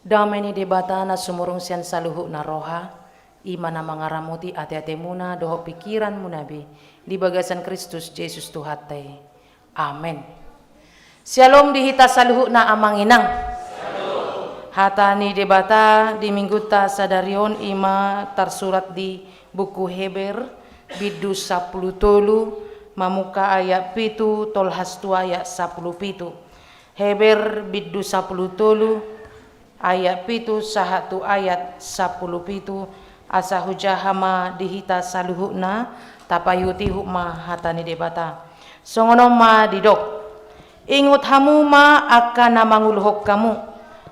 Damai ni debata na sumurung sian saluhu na roha, imana mangaramuti ate-ate muna doho pikiran munabi di bagasan Kristus Yesus Tuhatai. Amen. Shalom dihita saluhu na amanginang. Hata ni debata di minggu ta sadarion ima tersurat di buku Heber bidu 10 tolu mamuka ayat pitu tolhastu ayat 10 pitu. Heber bidu 10 tolu ayat pitu sahatu ayat 10 pitu asa hujahama dihita saluhuna tapayuti hukma hatani debata songono ma didok ingut hamu ma akan namanguluhok kamu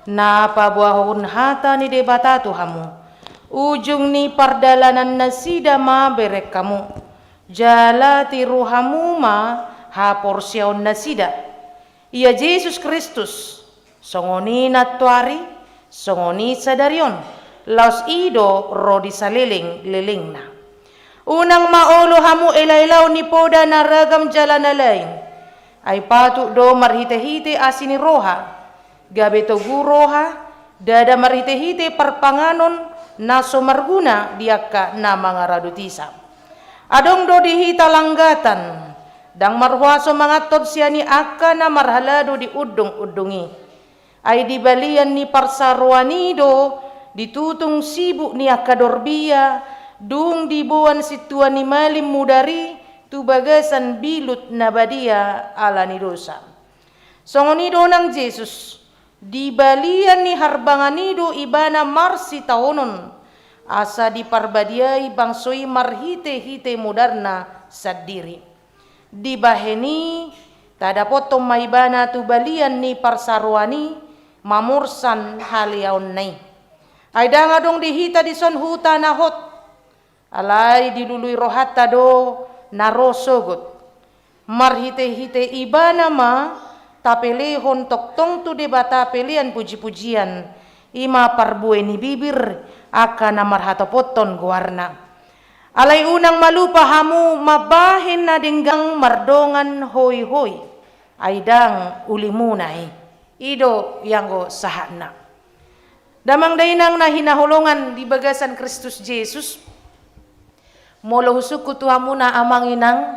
na pabuahun hatani debata tu hamu ujung ni pardalanan nasida ma berek kamu jala tiru hamu ma ha porsion nasida ia Yesus Kristus songoni natuari songoni sadarion laos ido rodi saliling lilingna unang maulo hamu ilailaw ni poda na ragam jalan na lain ay patuk do marhite-hite asini roha gabe togu roha dada marhite-hite parpanganon na somarguna diaka na mga radutisa adong do dihita langgatan dang marwaso mga todsiani aka na marhalado di udong-udungi ay dibalian ni parsaruanido ditutung sibuk ni akadorbia dung dibuan situan ni malim mudari tu bagasan bilut nabadia ala ni dosa songonido ng Jesus dibalian ni harbanganido ibana marsi taonon asa diparbadiai bangsoi marhite-hite mudarna sadiri dibaheni tada potong maibana tu balian ni parsaruani mamursan haliaon nai ay dangadong dihita di son huta na hot alay dilului rohata do narosogot marhite-hite ibana ma tapelehon toktong tu debata pelian puji-pujian ima parbue ni bibir akan marhata poton guarna alay unang malupa hamu mabahin na dinggang mardongan hoy-hoy ay dang ulimunay ido yang go sahana damang dainang na hinahulungan di bagasan Kristus Yesus molo husuk kutuhamu na amanginang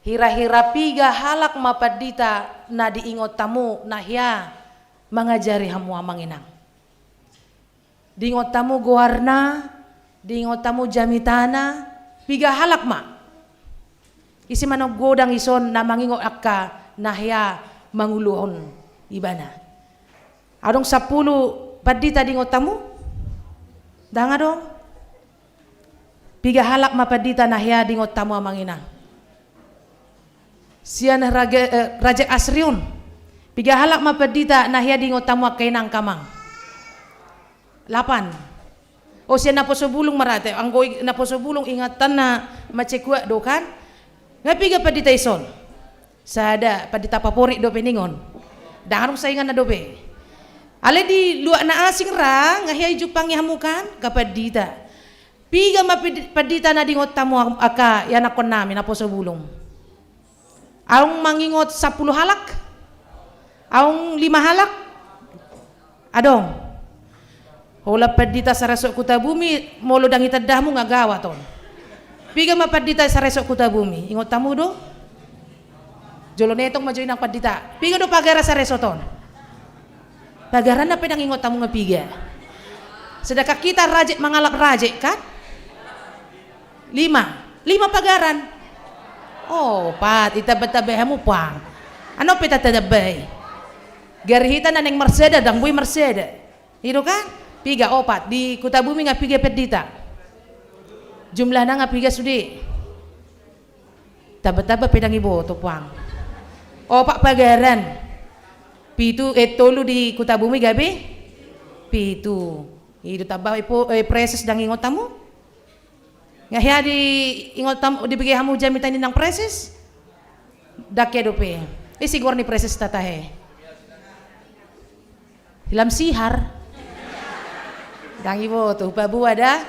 hira-hira piga halak mapadita na diingot tamu na hiya mangajari hamu amanginang diingot tamu guarna diingot tamu jamitana piga halak ma isi manong godang ison na mangingot akka na hiya manguluhon ibana adong 10 padita di ngotamu danga dong piga halak mapadita nahya di ngotamu amanginang sian raja asriun piga halak mapadita nahya di ngotamu akainang kamang 8 o siya naposobulong marate ang goy naposobulong ingatan na macekwa do kan nga piga padita ison sada padita papori do peningon dangarong saingan na dobe ale di luak na asing ra ngahiyay jupang yamukan kapadita piga mapadita na dingot tamu aka yan akon namin apo sa bulong aung mangingot 10 halak aung 5 halak adong hola padita sa resok kutabumi molo dang itadahmu ngagawa ton piga mapadita sa resok kutabumi ingot tamu do jolonetong majoy ng padita piga do pagara sa resoton pagaran na pedang ingot tamu ngapiga sedekah kita rajek mangalap rajek kan 5 pagaran oh pat itabatabay hamu pang ano pita tadabay garihita na neng Mercedes dang boy Mercedes itu kan piga opat di kutabumi ngapiga pedita jumlah na ngapiga sudi taba-taba pedang ibu tupang opak pagaran pitu tolu di kutabumi gabi pitu itu tabah ipo preses dang ingot tamu ngahya di ingot tamu dibagi hamu jamitan nang preses dakya dope sigor ni preses tatahe hilam sihar dang ibo tu babu ada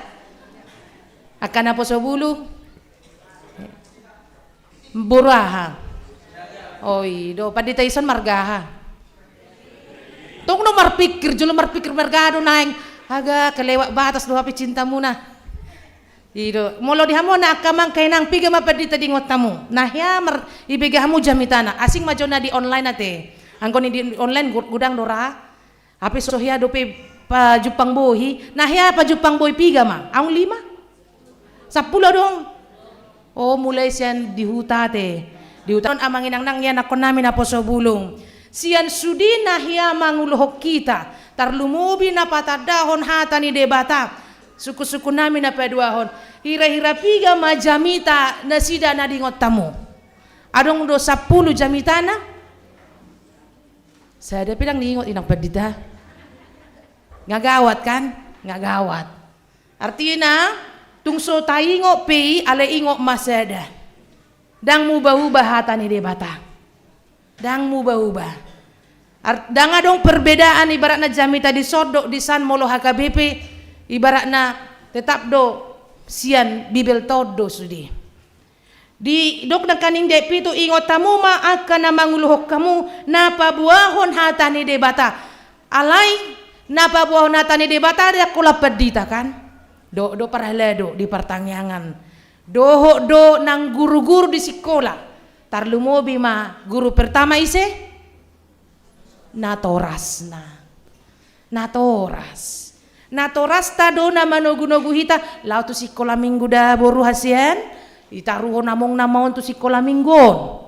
akan apa sobulu buraha oi do padita ison margaha tong lo marpikir mergado naing aga kelewat batas do hapi cintamu na ido molo dihamo na akamang kainang piga mapadita di ngotamu nah ya ibigahamu jamitana asing majona di online ate angkon di online gudang dora hapi sohia dope pa Jupang bohi nah ya pa Jupang boy piga ma ang 5 10 dong oh mulai sian dihutate dihutan amangin nang yan ako namin na poso bulong sian sudi na hiya manguluhok kita tarlumubi na patadahon hata ni debata suku-suku namin na peduahon hira-hira piga majamita na sida na dingot tamu adong do 10 jamitana saya ada pilang diingot inang pedita ngagawat kan ngagawat artinya tungso taingo pi ale ingo masada dang mubah-ubah hata ni debata dang mubah-ubah dang adong perbedaan ibaratna jamita di sodok di san molo HKBP ibaratna tetap do sian bibel todo sudi di dok na kaning de pito ingot tamu ma akan na manguluhok kamu napabuahon hata ni debata alay napabuahon hata ni debata dia kula pedita kan do paraledo di pertanyaan do nang guru-guru di sekolah tarlumobi ma guru pertama ise natoras ta do na manogu-nogu hita lau tu sekolah minggu da boru hasian itaruho namong tu sekolah minggon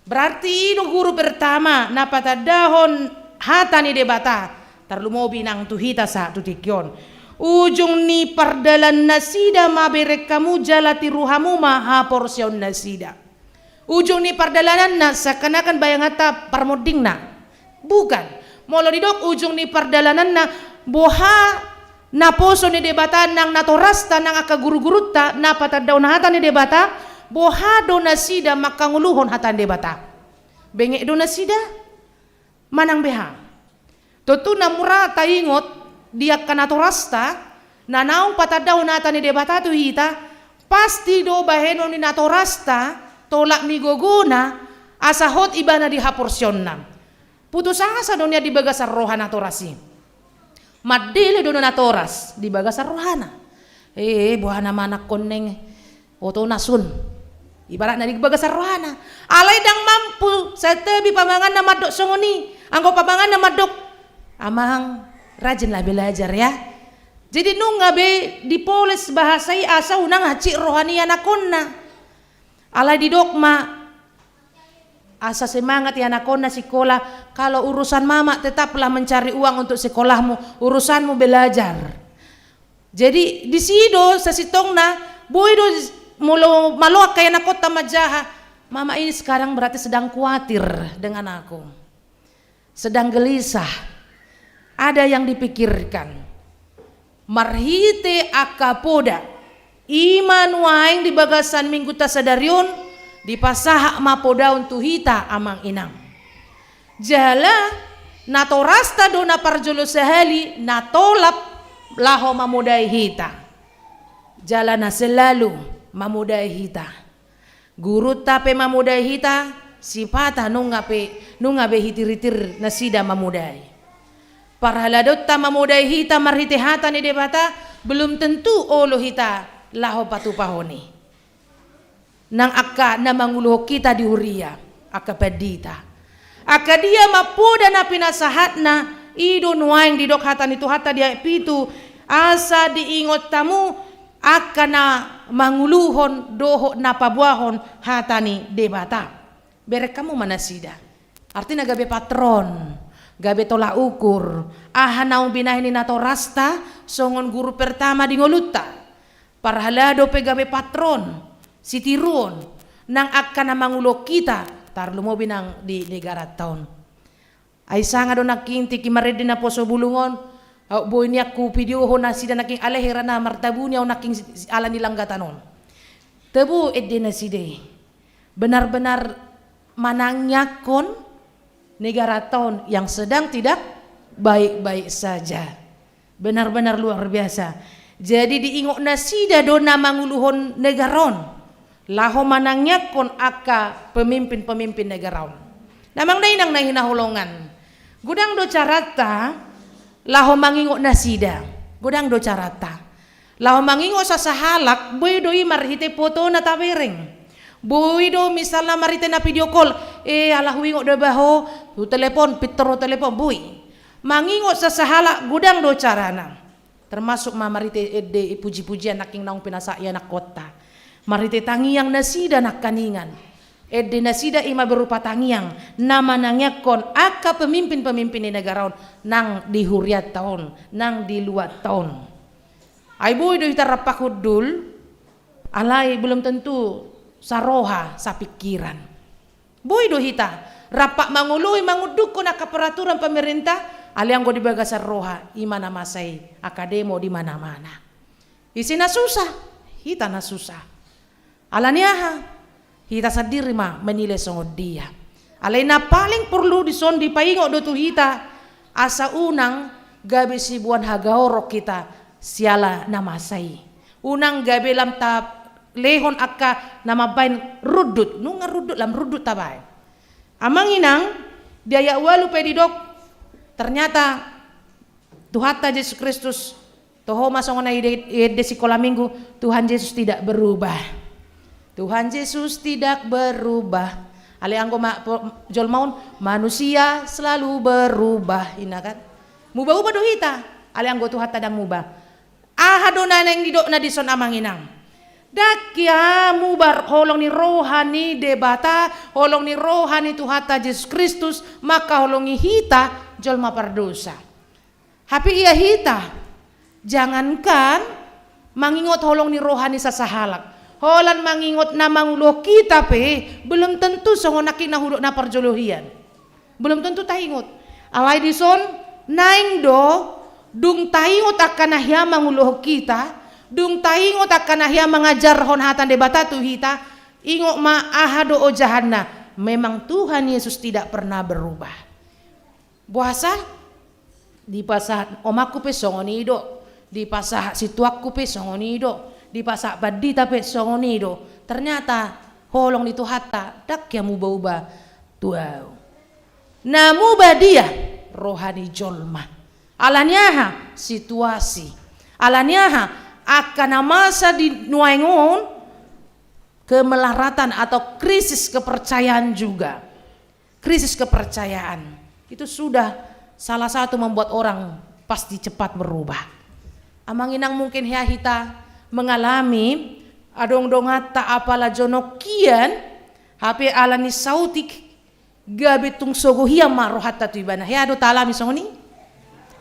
berarti do guru pertama napatadahon hata ni debata tarlumobi nang tu hita sa tu tikyon ujung ni pardalan nasida maberek kamu jalati ruhamu maha porsion nasida ujung ni pardalanan na sakanakan bayang hata parmoding na bukan molo didok ujung ni pardalanan na boha na poso ni debata nang natorasta nang aka guru-guru ta na patadaw na hata ni debata boha do nasida makanguluhon hata debata benge do nasida manang beha tutu na mura taingot dia kanatorasta na naong patadaw na hata ni debata tu hita pasti do baheno ni natorasta tolak migoguna asahot iba na di haporsyon na putus asa do niya di bagasar rohana torasi madile do na toras di bagasar rohana buhana manak koneng oto nasun ibarat na di bagasar rohana alay dang mampu sa tebi pamangan na madok songoni angko pamangan na madok amang rajin lah belajar ya jadi nung ngabe dipoles bahasai asa unang haci rohani anakonna alay di dokma asa semangat ya anakonna sekolah kalau urusan mama tetaplah mencari uang untuk sekolahmu urusanmu belajar jadi di sido sa sitongna boy do mulo malo kaya nakota majaha mama ini sekarang berarti sedang khawatir dengan aku sedang gelisah ada yang dipikirkan marhite akapoda iman waing di bagasan minggu tasadarion di pasahak mapoda untuk hita amang inang jala natorasta do na parjolo sehali natolap laho mamudai hita jala na selalu mamudai hita guru tape mamudai hita sipata nungabe hitiritir nasida mamudai parhaladot ta mamudai hita marhite hata ni debata belum tentu olo hita laho patupahoni nang akka na manguluh kita di huria akka pedita akka dia mapoda na pinasahat na ido nuaing di dok hatan itu hata dia pitu asa diingot tamu akka na manguluhon doho na pabuahon hatani debata berek kamu manasida artinya gabe patron gabe tolak ukur naung binahini nato rasta songon guru pertama di ngoluta parhalado pe gabe patron sitiruon nang akan na mangulo kita tarlumo binang di negara taon ay sanga do nakinti kimaredi na poso bulungon boy niya ku video ho na sida naking alehera na martabu niya naking ala nilang gatanon tebu edde na side benar-benar manangyakon negara taon yang sedang tidak baik-baik saja benar-benar luar biasa jadi diingok na sida do na manguluhon negaron laho manangnya kon aka pemimpin-pemimpin negaraon. Namang na inang nahinahulongan. Gudang do carata laho mangingo nasida. Gudang do carata. Laho mangingo sa sahalak boy do marhite foto na tabereng. Boy do misalnya marite na video call alah wingo do baho tu telepon pitro telepon boy. Mangingo sa sahalak gudang do carana. Termasuk marite de puji-pujian naking naung pinasaya nak kota. Marite tangiang nasida nak kaningan. Ede nasida ima berupa tangiang nama nangyakon aka pemimpin-pemimpin di negara nang di huriat tahun nang di luar tahun. Ai boy do kita rapakudul alai belum tentu saroha sa pikiran. Boy do hita rapak mangului manguduk ko naka peraturan pemerintah aliang go dibaga saroha imana masai akademo di mana-mana. Isina susah, hita na susah. Alaniaha hita sendiri menilai songod dia. Alaina paling perlu dison dipaingo do tu hita asa unang gabe sibuan hagaorok kita siala namasai. Unang gabe lam ta lehon akka nama bain rudut nunga rudut lam rudut tabay. Amang inang biaya walu pedidok ternyata Tuhata Yesus Kristus toho masongon ide sekolah minggu Tuhan Yesus tidak berubah. Tuhan Yesus tidak berubah. Ale anggo jol maun manusia selalu berubah ina kan. Mubah-ubah do hita. Ale anggo Tuhan tadang mubah. Ahadona neng didokna dison amang inang. Dakya mubar holong ni rohani debata, holong ni rohani Tuhata Yesus Kristus, maka holongi hita jol mapardosa. Hapi iya hita. Jangankan mangingot holong ni rohani sa sahalak. Holan mangingot na mangulo kita belum tentu songo nakin nahudok na parjolohian. Belum tentu taingot. Alay dison naing do dung taingot akan nahya mangulo kita, dung taingot akan nahya mengajar hon hatan debata tu hita, ingok ma ahado o jahanna. Memang Tuhan Yesus tidak pernah berubah. Buasa di pasah omaku pe songo nido, di pasah situakku pe songo nido. Di pasak badi tapi songonido ternyata holong itu hatta dak ya mubah-ubah tuau namu badia rohani jolma alanyaha situasi alanyaha akan masa di nuaingon kemelaratan atau krisis kepercayaan juga. Krisis kepercayaan itu sudah salah satu membuat orang pasti cepat berubah. Amang inang mungkin ya hita mengalami adong dongata apala jonokian HP alani sautik gabe tung sogo hiya marohata tu ibana ya do talami songoni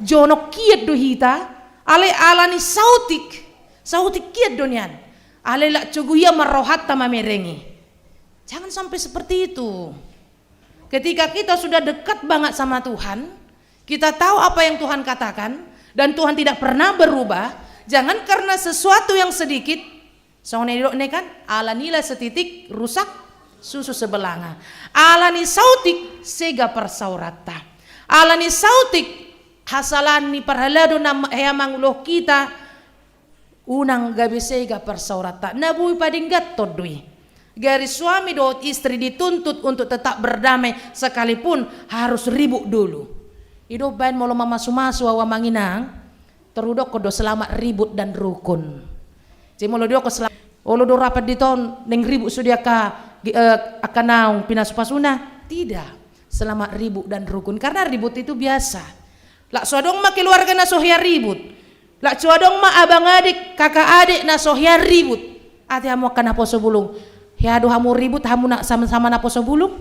jonokiat do hita ale alani sautik kiat donian ale la cogo hiya marohata mamerengi. Jangan sampai seperti itu. Ketika kita sudah dekat banget sama Tuhan, kita tahu apa yang Tuhan katakan dan Tuhan tidak pernah berubah. Jangan karena sesuatu yang sedikit, soalnya kan ala nila setitik rusak susu sebelanga. Alani sautik sega persaurata. Alani sautik hasalani perhalado na hayamang loh kita unang gabi sega persaurata. Nabui padinggat todui. Garis suami do istri dituntut untuk tetap berdamai sekalipun harus ribut dulu. Ido bain molo masu-masu awa manginang. Terudok kodo selamat ribut dan rukun. Jadi molo dio ko selamat olo do rapat di tahun neng ribut sudia ka akan naung pinasupasuna. Tidak. Selamat ribut dan rukun karena ribut itu biasa. Lak suadong ma keluarga na sohya ribut. Lak suadong ma abang adik, kakak adik na sohya ribut. Ati hamu akan naposo bulung. Ya do hamu ribut hamu nak sama-sama naposo bulung.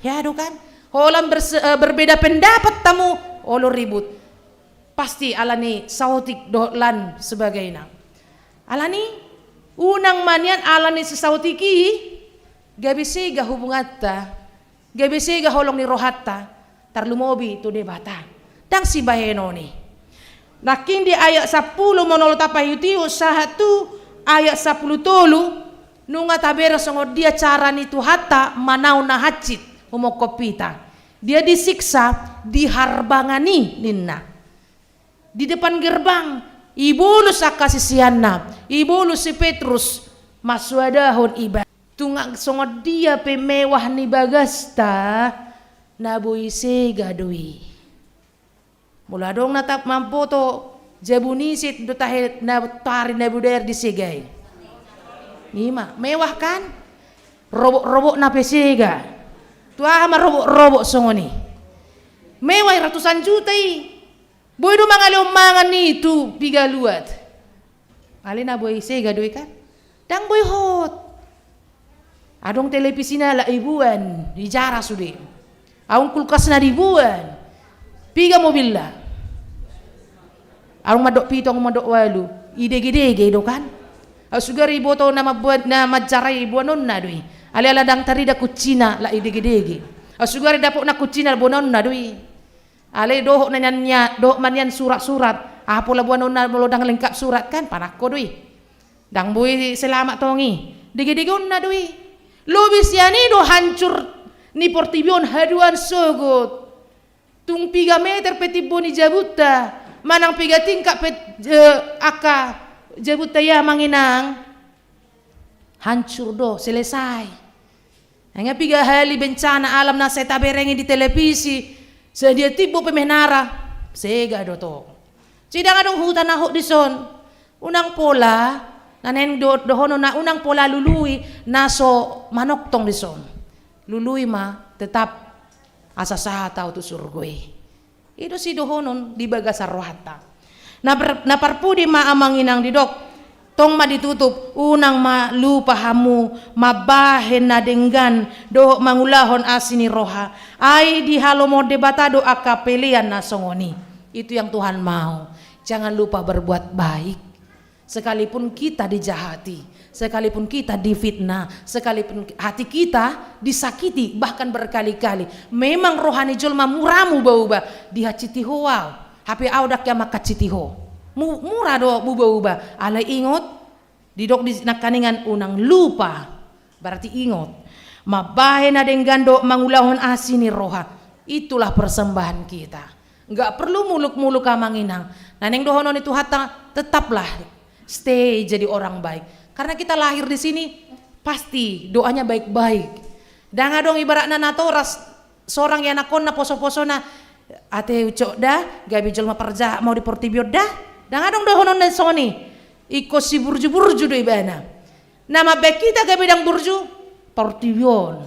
Ya do kan. Holam berbeda pendapat tamu olo ribut. Pasti alani sautik dolan sebagainya. Alani unang manian alani sesautiki gabisega hubungata gabisega holong ni rohatta tarlumobi tu debata dang si bahenoni. Nakin di ayat 10 monolo tapayutiu sahatu ayat 10 tolu nunga tabero songod dia cara ni tu hatta manau na hacit umokopita. Dia disiksa diharbangani ninna. Di depan gerbang ibulus akasisianna ibulus si Petrus maswadahon ibadah tungak songod dia pemewah ni bagasta na boy sega doi. Mula dong natap mampoto jabunisit do tahe na tari na buder di segay. Nima, mewah kan? Robok-robok na pesega. Tuah marobok-robok songoni. Mewah ratusan juta boy do mangaliomangan itu pigaluat. Alina boy sega doi kan? Dang boy hot. Adong televisi na la ribuan di jara sude. Aung kulkas na ribuan. Piga mobil lah. Aung madok pito ang madok walu. Ide-gede do kan? Sugari boto na mabuat na madjaray buanon na doi. Ali-ala dang tari da kucina la ide-gede. Sugari dapok na kucina buanon na doi. Ali dohok na nyannya, dohok man yan surat-surat. Apo la buanon na mulo dang lengkap surat kan? Panako doi. Dang boy selamat tongi. Dege-degon na doi. Lobis yani do hancur ni portibion haduan sogot. Tung 3 meter petibo ni jabuta. Manang 3 tingkat aka jabuta ya manginang. Hancur do, selesai. Hanya 3 hali bencana alam na saya taberengi di televisi. Sedia tibo pemenara. Sega do to. Cidang adong hutan na ho di son. Unang pola, nanen dohono na unang pola lului naso manok tong di son. Lului ma tetap asa saha tau tu surgoi. Itu si dohonon di baga sarrohata. Na parpudi ma amanginang didok. Tong ma ditutup unang ma lupa hamu mabahen na denggan dohok mangulahon asini roha. Ai di halomo debatado akapelian na songoni. Itu yang Tuhan mau. Jangan lupa berbuat baik. Sekalipun kita dijahati, sekalipun kita difitnah, sekalipun hati kita disakiti bahkan berkali-kali. Memang rohani julma muramu bauba dihaciti wow. Hape audak ya maka citiho. Murah do bauba. Alai ingot didok di nakaningan unang lupa. Berarti ingot. Mabahe na denggan do mangulahon asini roha. Itulah persembahan kita. Enggak perlu muluk-muluk kamanginang. Naneng dohonon itu hata tetaplah stay jadi orang baik. Karena kita lahir di sini pasti doanya baik-baik. Dan dong ibaratna natoras seorang yang nakon na poso-posona ate ucok dah gabi jelma perja mau di portibio dah. Dan dong dohonon na soni iko si burju-burju do ibana. Nama baik kita gabi dang burju portibion.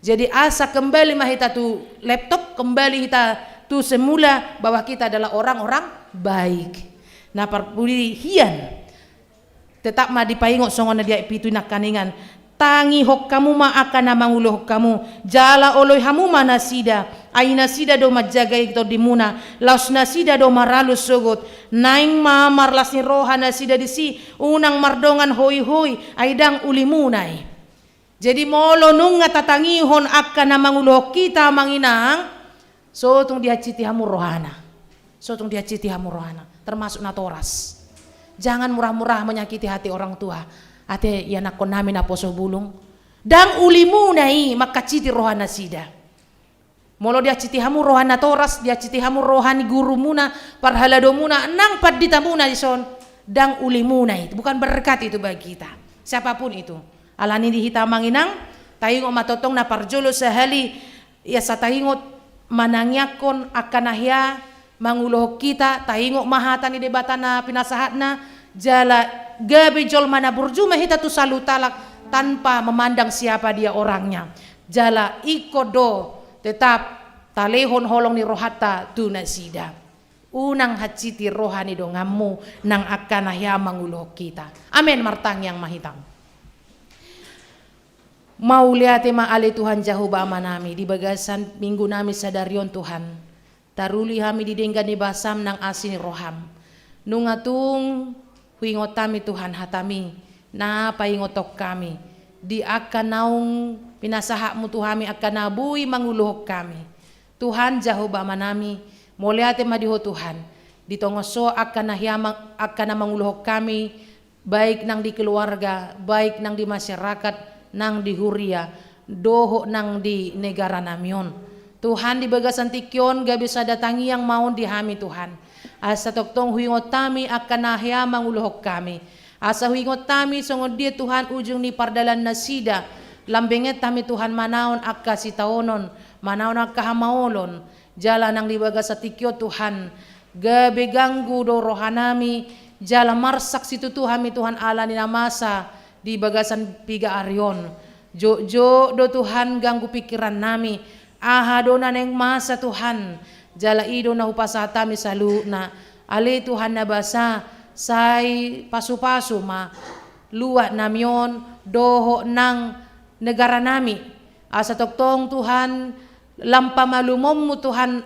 Jadi asa kembali mahita tu laptop, kembali kita tu semula bahwa kita adalah orang-orang baik. Nah parpuli hian tetap ma dipaingok songon dia pitu nak kaningan tangi hok kamu ma akan mangulo hok kamu jala oloi hamu mana sida aina sida do majaga itu dimuna laus nasida do maralus sogot naing ma marlas ni rohana sida disi unang mardongan hoi hoi aidang ulimunai. Jadi molo nunga tatangihon akan mangulo hok kita manginang sotong dia citi hamu rohana, sotong dia citi hamu rohana termasuk natoras. Jangan murah-murah menyakiti hati orang tua. Ate ya nakon nami na poso bulung. Dang ulimu nai maka citi rohana sida. Molo dia citi hamu rohana toras, dia citi hamu rohani guru muna, parhalado muna, nang padita muna ison. Dang ulimu nai, bukan berkat itu bagi kita. Siapapun itu. Alani di hitamang inang, tayong matotong na parjolo sahali, ya sa tayingot manangyakon akanahya manguluh kita taingok mahatan di debatan na pinasahat na jala gabi jol mana burju mahita tu salu talak tanpa memandang siapa dia orangnya jala ikodo tetap talehon holong ni rohata tu nasida unang haciti rohani do ngamu nang akan ahya manguluh kita. Amin martang yang mahitang. Mau lihat ma ale Tuhan Jehovah manami di bagasan minggu nami sadarion Tuhan. Taruli hami didenggani basam nang asin roham. Nungatung huingotami Tuhan hatami na paingotok kami. Di akan naung pinasahakmu Tuhami akan nabui manguluhok kami. Tuhan Jehovah manami moliate madiho Tuhan. Ditongoso akan akan manguluhok kami baik nang di keluarga, baik nang di masyarakat, nang di huria, doho nang di negara namion. Tuhan di bagasan tikyon gabi sa datangi yang maun dihami Tuhan. Asa toktong huingot tami akan nahya manguluhok kami. Asa huingot tami songod dia Tuhan ujung ni pardalan nasida. Lambenget tami Tuhan manaon akka si taonon. manaon kahamaolon jala nang dibaga sa tikyo Tuhan gabe ganggu do rohanami jala marsak situ Tuhan mi Tuhan ala ni namasa di bagasan piga aryon jo do Tuhan ganggu pikiran nami aha do na neng masa Tuhan jala ido na upasata mi salu na ale Tuhan na basa say pasu-pasu ma luwa namyon doho nang negara nami asa toktong Tuhan lampa malumom mo Tuhan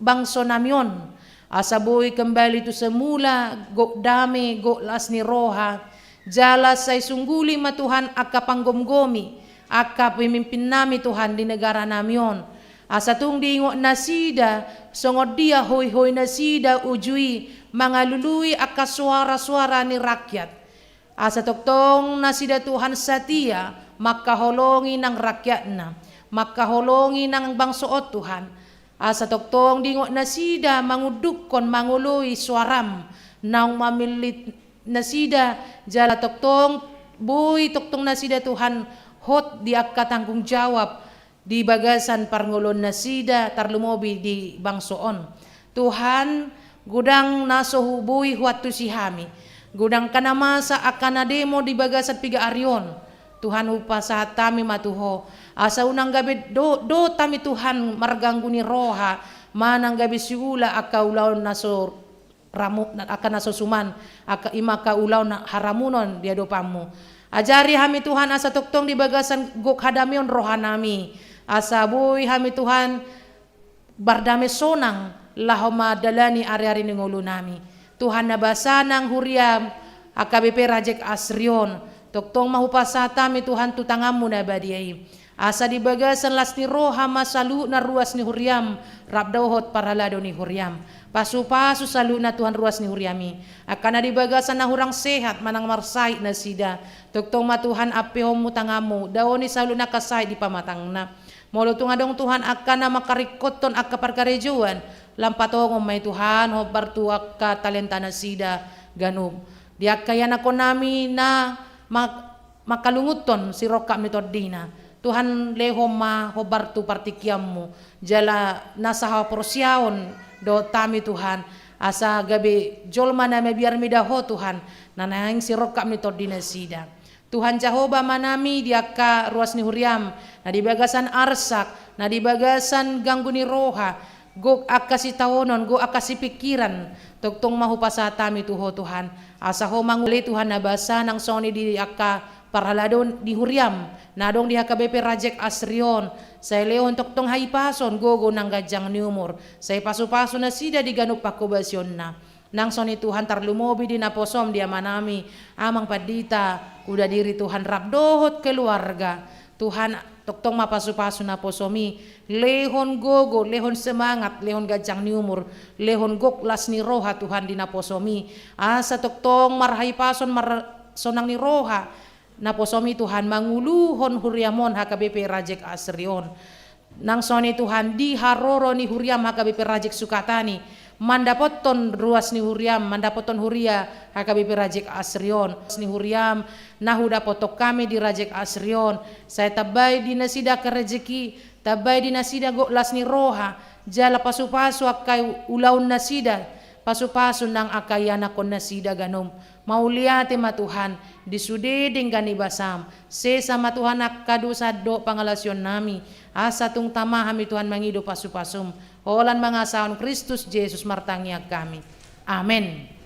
bangso namyon asa boy kembali tu semula go dami go las ni roha jala say sungguli ma Tuhan akka panggomgomi akka pemimpin nami Tuhan di negara namyon asa tung dingo nasida songod dia hoy nasida ujui mangalului akka suara-suara ni rakyat asa toktong nasida Tuhan setia makaholongi ng rakyat na makaholongi ng bangsoot Tuhan asa toktong dingo nasida mangudukon mangului suaram nang mamilit nasida jala toktong buy toktong nasida Tuhan hot di akka tanggung jawab di bagasan parngulon nasida tarlumobi di bangsoon Tuhan gudang naso hubuy huatu sihami gudang kanamasa akana demo di bagasan piga aryon Tuhan upa saat tami matuho asa unang gabi do tami Tuhan marganggu ni roha manang gabi siula aka ulaw naso ramu aka naso suman aka imaka ulaw na haramunon dia do pamu ajari hami Tuhan asa toktong di bagasan gok hadamion roha nami asa buy hami Tuhan bardame sonang lahoma dalani ari-ari ni ngulu nami Tuhan nabasa nang huriam AKBP Rajek Asrion toktong mahupasata mi Tuhan tutangamu na badiay asa di bagasan las ni roha masalu na ruas ni huriam rabdauhot paralado ni huriam pasu-pasu salu na Tuhan ruas ni huriami akan na di bagasan na hurang sehat manang marsay na sida toktong matuhan apihom mutangamu daw ni salu na kasay di pamatang na molo tungadong Tuhan akan na makarikoton akka parkarejuan lampatongom may Tuhan ho bartuak ka talenta na sida ganub diak kaya na ko nami na makalunguton si roka mitodina Tuhan lehom ma hobartu partikiammu jala nasa haporsiaon do tami Tuhan asa gabi jolma na biar midaho Tuhan nanahing si roka mitodina sida Tuhan Jehovah manami diaka ruas ni huriam na di bagasan arsak na di bagasan ganggu ni roha go akasi tawonon go akasi pikiran toktong mahupasa tami tuho Tuhan asa ho manguli Tuhan nabasa nang soni di akka parhaladon di huriam nadong di AKBP Rajek Asrion say leon toktong haipason gogo nang gajang ni umur say pasu-pasu na sida di ganup pakubasyon na nang soni Tuhan tarlumobi di naposom dia manami amang padita kuda diri Tuhan rabdohot keluarga Tuhan toktong mapasu-pasu na posomi lehon gogo lehon semangat lehon gajang ni umur lehon goklas ni roha Tuhan di naposomi asa toktong marhai pason sonang ni roha naposomi Tuhan manguluhon huriamon AKBP Rajek Asrion nang soni Tuhan di haroro ni huriam AKBP Rajek Sukatani mandapoton ruas ni huriam mandapoton huria AKBP Rajek Asrion ni huriam nahuda potok kami di Rajek Asrion saya tabay di nasida ke rezeki tabay di nasida go las ni roha jala pasu-pasu akay ulaw nasida pasu-pasu nang akayana kon nasida ganom mauliate matuhan disudeding ganibasam sesa matuhan akadusado pangalasyon nami asa tung tamahami Tuhan mangido pasu-pasum holan mga saon Kristus Jesus martangiag kami amen.